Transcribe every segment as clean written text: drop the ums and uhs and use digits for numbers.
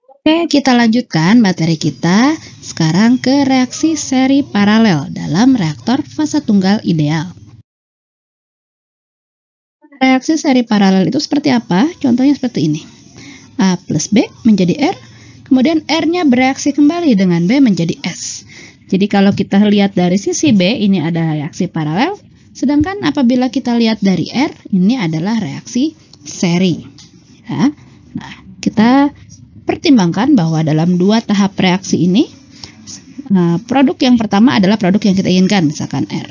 Oke, kita lanjutkan materi kita sekarang ke reaksi seri paralel dalam reaktor fasa tunggal ideal. Reaksi seri paralel itu seperti apa? Contohnya seperti ini. A plus B menjadi R, kemudian R-nya bereaksi kembali dengan B menjadi S. Jadi kalau kita lihat dari sisi B, ini ada reaksi paralel, sedangkan apabila kita lihat dari R, ini adalah reaksi seri. Ya. Nah, kita pertimbangkan bahwa dalam dua tahap reaksi ini, produk yang pertama adalah produk yang kita inginkan, misalkan R.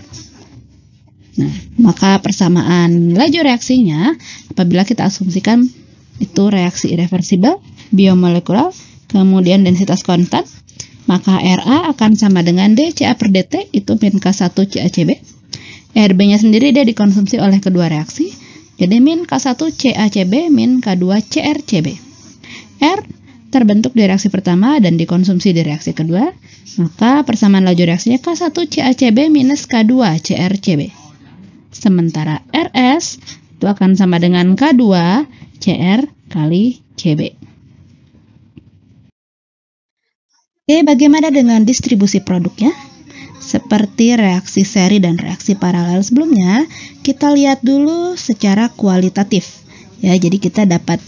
Nah, maka persamaan laju reaksinya, apabila kita asumsikan itu reaksi irreversibel, biomolekular, kemudian densitas konstan, maka Ra akan sama dengan dCa per dt, itu min K1 CaCb. Rb-nya sendiri dia dikonsumsi oleh kedua reaksi, jadi min K1 CaCb, min K2 CrCb. R terbentuk di reaksi pertama dan dikonsumsi di reaksi kedua, maka persamaan laju reaksinya K1 CaCb minus K2 CrCb. Sementara Rs itu akan sama dengan K2 Cr kali Cb. Oke, bagaimana dengan distribusi produknya? Seperti reaksi seri dan reaksi paralel sebelumnya, kita lihat dulu secara kualitatif. Ya, jadi kita dapat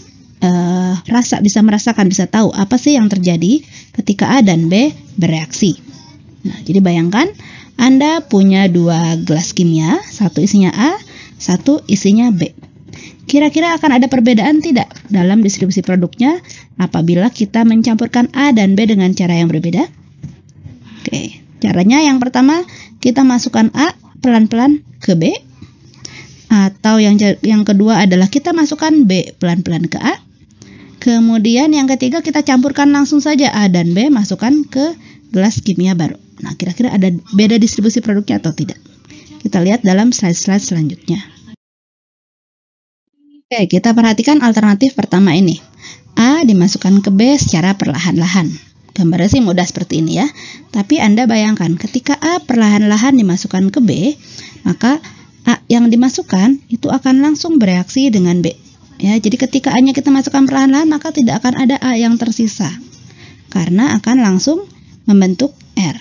bisa merasakan, bisa tahu apa sih yang terjadi ketika A dan B bereaksi. Nah, jadi bayangkan Anda punya dua gelas kimia, satu isinya A, satu isinya B. Kira-kira akan ada perbedaan tidak dalam distribusi produknya apabila kita mencampurkan A dan B dengan cara yang berbeda? Oke, caranya yang pertama kita masukkan A pelan-pelan ke B, atau yang kedua adalah kita masukkan B pelan-pelan ke A. Kemudian yang ketiga kita campurkan langsung saja A dan B, masukkan ke gelas kimia baru. Nah, kira-kira ada beda distribusi produknya atau tidak? Kita lihat dalam slide-slide selanjutnya. Oke, kita perhatikan alternatif pertama ini. A dimasukkan ke B secara perlahan-lahan. Gambarnya sih mudah seperti ini ya. Tapi Anda bayangkan ketika A perlahan-lahan dimasukkan ke B, maka A yang dimasukkan itu akan langsung bereaksi dengan B. Ya, jadi ketika A-nya kita masukkan perlahan-lahan, maka tidak akan ada A yang tersisa. Karena akan langsung membentuk R.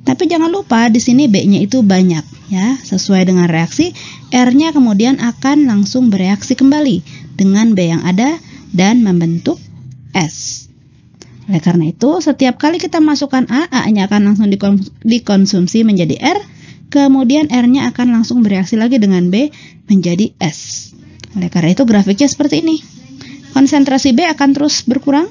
Tapi jangan lupa di sini B-nya itu banyak ya, sesuai dengan reaksi, R-nya kemudian akan langsung bereaksi kembali dengan B yang ada dan membentuk S. Oleh karena itu, setiap kali kita masukkan A, A-nya akan langsung dikonsumsi menjadi R, kemudian R-nya akan langsung bereaksi lagi dengan B menjadi S. Oleh karena itu grafiknya seperti ini. Konsentrasi B akan terus berkurang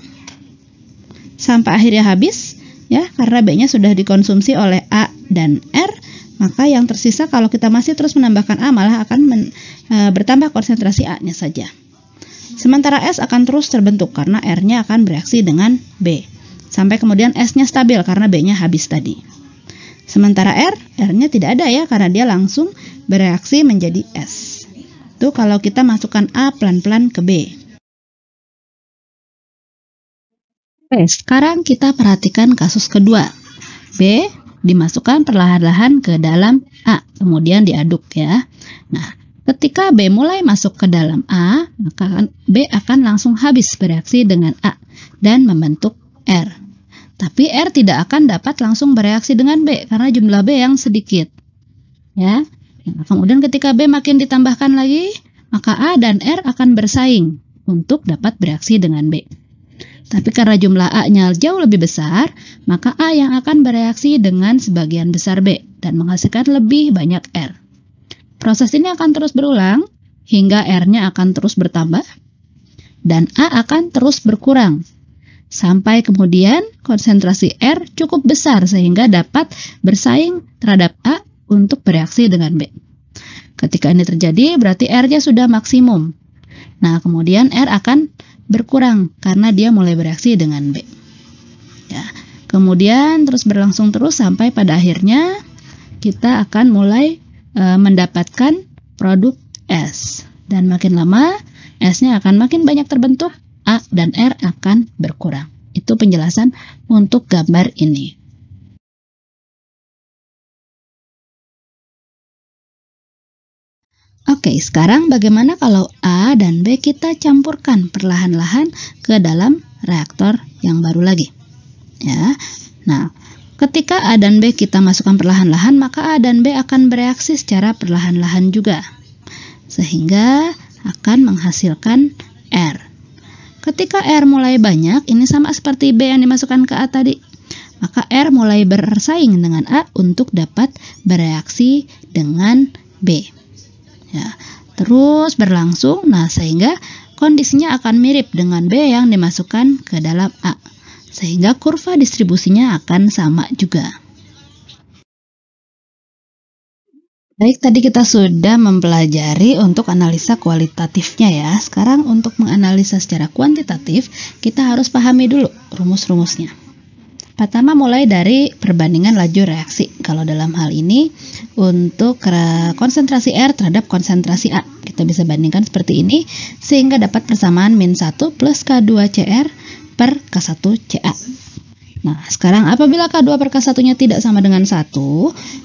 sampai akhirnya habis ya, karena B-nya sudah dikonsumsi oleh A dan R, maka yang tersisa kalau kita masih terus menambahkan A malah akan bertambah konsentrasi A-nya saja. Sementara S akan terus terbentuk karena R-nya akan bereaksi dengan B. Sampai kemudian S-nya stabil karena B-nya habis tadi. Sementara R-nya tidak ada ya, karena dia langsung bereaksi menjadi S. Itu kalau kita masukkan A pelan-pelan ke B. Oke, sekarang kita perhatikan kasus kedua. B dimasukkan perlahan-lahan ke dalam A, kemudian diaduk ya. Nah, ketika B mulai masuk ke dalam A, maka B akan langsung habis bereaksi dengan A dan membentuk R. Tapi R tidak akan dapat langsung bereaksi dengan B karena jumlah B yang sedikit. Ya. Nah, kemudian ketika B makin ditambahkan lagi, maka A dan R akan bersaing untuk dapat bereaksi dengan B. Tapi karena jumlah A-nya jauh lebih besar, maka A yang akan bereaksi dengan sebagian besar B dan menghasilkan lebih banyak R. Proses ini akan terus berulang hingga R-nya akan terus bertambah dan A akan terus berkurang. Sampai kemudian konsentrasi R cukup besar sehingga dapat bersaing terhadap A untuk bereaksi dengan B. Ketika ini terjadi berarti R-nya sudah maksimum. Nah, kemudian R akan berkurang karena dia mulai bereaksi dengan B. Ya, kemudian terus berlangsung terus sampai pada akhirnya kita akan mulai mendapatkan produk S. Dan makin lama S-nya akan makin banyak terbentuk, A dan R akan berkurang. Itu penjelasan untuk gambar ini. Oke, sekarang bagaimana kalau A dan B kita campurkan perlahan-lahan ke dalam reaktor yang baru lagi. Ya. Nah, ketika A dan B kita masukkan perlahan-lahan, maka A dan B akan bereaksi secara perlahan-lahan juga, sehingga akan menghasilkan R. Ketika R mulai banyak, ini sama seperti B yang dimasukkan ke A tadi, maka R mulai bersaing dengan A untuk dapat bereaksi dengan B. Ya, terus berlangsung, nah sehingga kondisinya akan mirip dengan B yang dimasukkan ke dalam A, sehingga kurva distribusinya akan sama juga. Baik, tadi kita sudah mempelajari untuk analisa kualitatifnya ya. Sekarang untuk menganalisa secara kuantitatif, kita harus pahami dulu rumus-rumusnya. Pertama mulai dari perbandingan laju reaksi. Kalau dalam hal ini untuk konsentrasi R terhadap konsentrasi A, kita bisa bandingkan seperti ini sehingga dapat persamaan min 1 plus K2CR per K1CA. Nah, sekarang apabila K2 per K1-nya tidak sama dengan 1,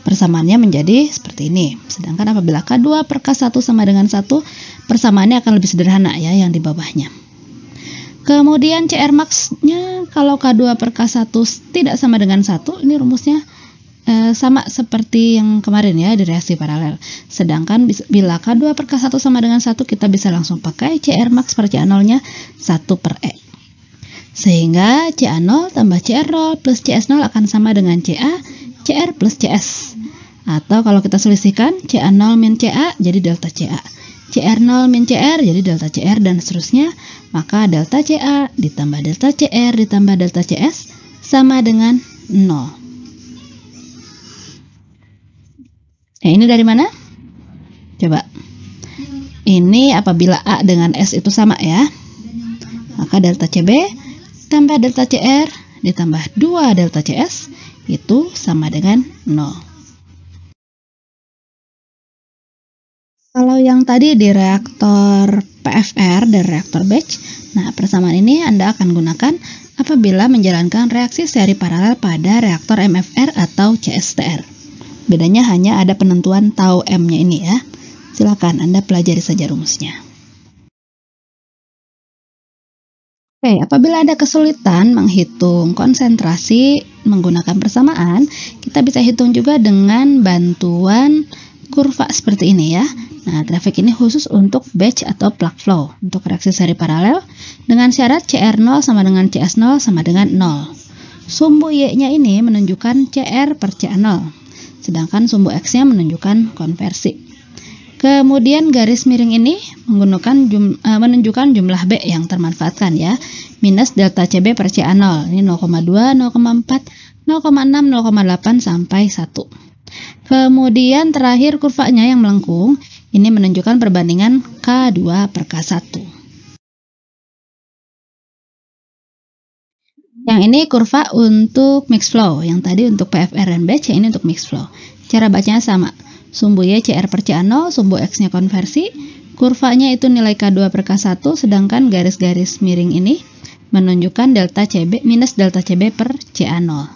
persamaannya menjadi seperti ini. Sedangkan apabila K2 per K1 sama dengan 1, persamaannya akan lebih sederhana ya, yang di bawahnya. Kemudian CR max-nya kalau K2 per K1 tidak sama dengan 1, ini rumusnya sama seperti yang kemarin ya, di reaksi paralel. Sedangkan bila K2 per K1 sama dengan 1, kita bisa langsung pakai CR max per CA0-nya 1 per E. Sehingga CA0 tambah CR0 plus CS0 akan sama dengan CA, CR plus CS. Atau kalau kita selisihkan, CA0 min CA jadi delta CA. CR0 min CR jadi delta CR dan seterusnya. Maka delta CA ditambah delta CR ditambah delta CS sama dengan 0. Nah, ini dari mana? Coba. Ini apabila A dengan S itu sama ya. Maka delta CB tambah delta CR ditambah 2 delta CS itu sama dengan 0. Kalau yang tadi di reaktor PFR dan reaktor batch, nah persamaan ini Anda akan gunakan apabila menjalankan reaksi seri paralel pada reaktor MFR atau CSTR. Bedanya hanya ada penentuan tau M-nya ini ya. Silakan Anda pelajari saja rumusnya. Oke, apabila ada kesulitan menghitung konsentrasi menggunakan persamaan, kita bisa hitung juga dengan bantuan kurva seperti ini ya. Nah, grafik ini khusus untuk batch atau plug flow, untuk reaksi seri paralel, dengan syarat CR0 sama dengan CS0 sama dengan 0. Sumbu Y-nya ini menunjukkan CR per CA0, sedangkan sumbu X-nya menunjukkan konversi. Kemudian garis miring ini menunjukkan jumlah B yang termanfaatkan ya, minus delta CB per CA0, ini 0,2, 0,4, 0,6, 0,8 sampai 1. Kemudian terakhir kurvanya yang melengkung, ini menunjukkan perbandingan K2 per K1. Yang ini kurva untuk mixed flow, yang tadi untuk PFR dan batch, yang ini untuk mixed flow. Cara bacanya sama. Sumbu Y CR per CA0, sumbu X-nya konversi, kurvanya itu nilai K2 per K1, sedangkan garis-garis miring ini menunjukkan delta CB minus delta CB per CA0.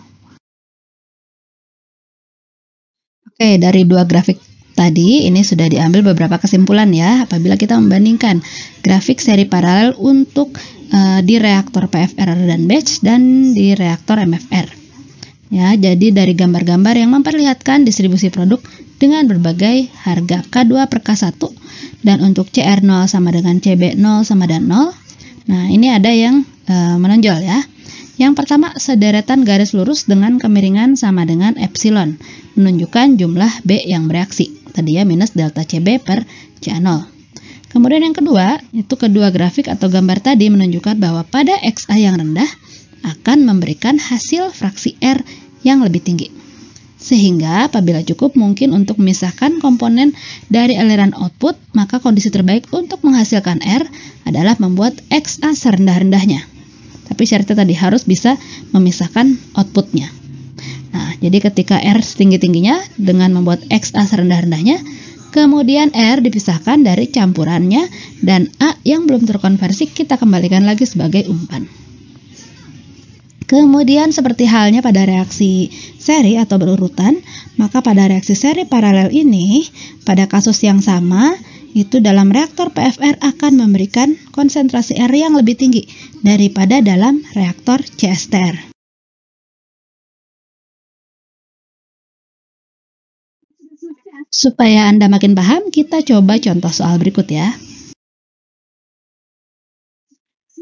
Oke, dari dua grafik tadi, ini sudah diambil beberapa kesimpulan ya, apabila kita membandingkan grafik seri paralel untuk di reaktor PFR dan batch dan di reaktor MFR. Ya, jadi dari gambar-gambar yang memperlihatkan distribusi produk dengan berbagai harga K2 per K1 dan untuk CR0 sama dengan CB0 sama dengan 0. Nah, ini ada yang menonjol ya. Yang pertama, sederetan garis lurus dengan kemiringan sama dengan epsilon, menunjukkan jumlah B yang bereaksi. Tadi ya minus delta CB per CA0. Kemudian yang kedua, itu kedua grafik atau gambar tadi menunjukkan bahwa pada XA yang rendah akan memberikan hasil fraksi R yang lebih tinggi. Sehingga apabila cukup mungkin untuk memisahkan komponen dari aliran output, maka kondisi terbaik untuk menghasilkan R adalah membuat XA serendah-rendahnya. Tapi syaratnya tadi harus bisa memisahkan outputnya. Nah, jadi ketika R setinggi-tingginya dengan membuat XA serendah-rendahnya, kemudian R dipisahkan dari campurannya dan A yang belum terkonversi kita kembalikan lagi sebagai umpan. Kemudian seperti halnya pada reaksi seri atau berurutan, maka pada reaksi seri paralel ini, pada kasus yang sama, itu dalam reaktor PFR akan memberikan konsentrasi R yang lebih tinggi daripada dalam reaktor CSTR. Supaya Anda makin paham, kita coba contoh soal berikut ya.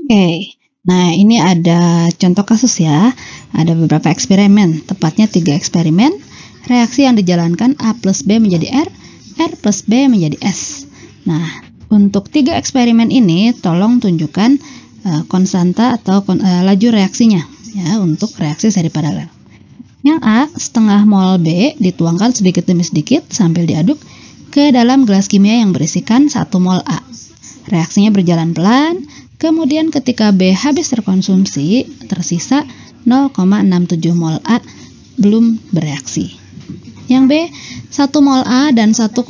Oke, nah ini ada contoh kasus ya. Ada beberapa eksperimen, tepatnya 3 eksperimen. Reaksi yang dijalankan A plus B menjadi R, R plus B menjadi S. Nah, untuk 3 eksperimen ini, tolong tunjukkan konstanta atau laju reaksinya ya untuk reaksi seri paralel. Yang A, setengah mol B dituangkan sedikit demi sedikit sambil diaduk ke dalam gelas kimia yang berisikan 1 mol A. Reaksinya berjalan pelan, kemudian ketika B habis terkonsumsi, tersisa 0,67 mol A belum bereaksi. Yang B, 1 mol A dan 1,2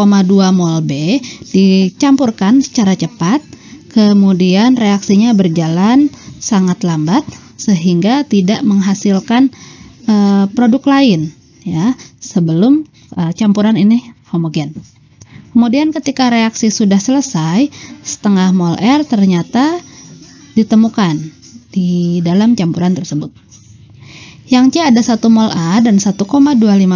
mol B dicampurkan secara cepat, kemudian reaksinya berjalan sangat lambat sehingga tidak menghasilkan produk lain ya sebelum campuran ini homogen. Kemudian ketika reaksi sudah selesai, setengah mol R ternyata ditemukan di dalam campuran tersebut. Yang C ada 1 mol A dan 1,25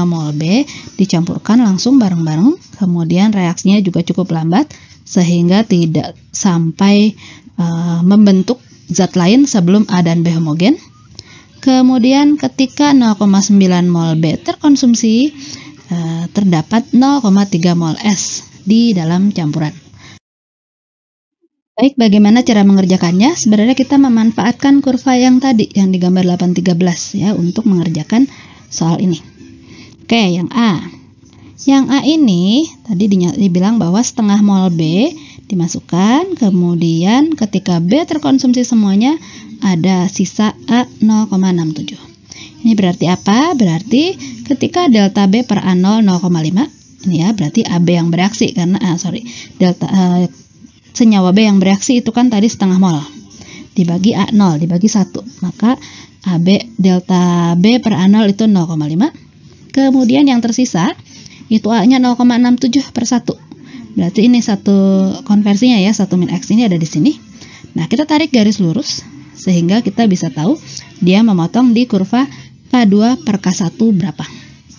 mol B dicampurkan langsung bareng-bareng, kemudian reaksinya juga cukup lambat sehingga tidak sampai membentuk zat lain sebelum A dan B homogen. Kemudian ketika 0,9 mol B terkonsumsi, terdapat 0,3 mol S di dalam campuran. Baik, bagaimana cara mengerjakannya? Sebenarnya kita memanfaatkan kurva yang tadi, yang di gambar 813 ya, untuk mengerjakan soal ini. Oke, yang A. Yang A ini, tadi dibilang bahwa setengah mol B dimasukkan, kemudian ketika B terkonsumsi semuanya, ada sisa A 0,67. Ini berarti apa? Berarti ketika delta B per A0 0,5, ini ya berarti AB yang bereaksi karena senyawa B yang bereaksi itu kan tadi setengah mol dibagi A0 dibagi 1, maka AB delta B per A0 itu 0,5. Kemudian yang tersisa itu A-nya 0,67 per 1. Berarti ini satu konversinya ya, 1 min X ini ada di sini. Nah, kita tarik garis lurus sehingga kita bisa tahu dia memotong di kurva K2 per K1 berapa.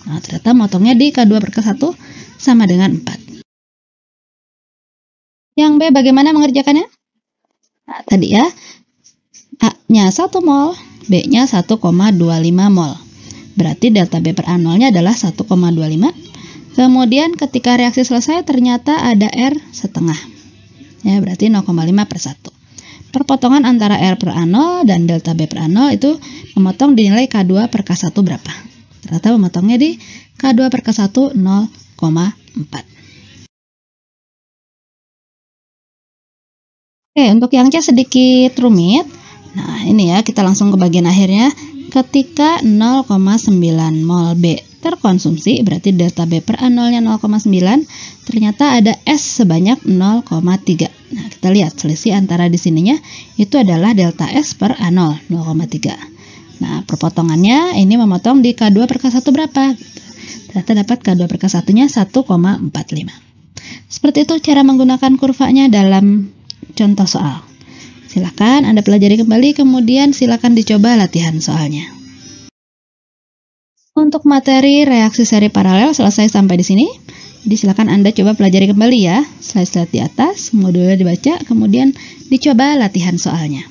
Nah, ternyata motongnya di K2 per K1 sama dengan 4. Yang B bagaimana mengerjakannya? Nah, tadi ya, A-nya 1 mol, B-nya 1,25 mol. Berarti delta B per A0-nya adalah 1,25. Kemudian ketika reaksi selesai ternyata ada R setengah. Ya, berarti 0,5 per 1. Perpotongan antara R per A0 dan delta B per A0 itu memotong dinilai K2 per K1 berapa. Ternyata memotongnya di K2 per K1 0,4. Oke, untuk yang C sedikit rumit. Nah, ini ya, kita langsung ke bagian akhirnya. Ketika 0,9 mol B terkonsumsi, berarti delta B per A0-nya 0,9, ternyata ada S sebanyak 0,3. Nah, kita lihat selisih antara di sininya itu adalah delta S per A0, 0,3. Nah, perpotongannya ini memotong di K2 per K1 berapa? Ternyata dapat K2 per K1-nya 1,45. Seperti itu cara menggunakan kurvanya dalam contoh soal. Silakan Anda pelajari kembali, kemudian silakan dicoba latihan soalnya. Untuk materi reaksi seri paralel selesai sampai di sini. Jadi silakan Anda coba pelajari kembali ya, slide-slide di atas, modulnya dibaca, kemudian dicoba latihan soalnya.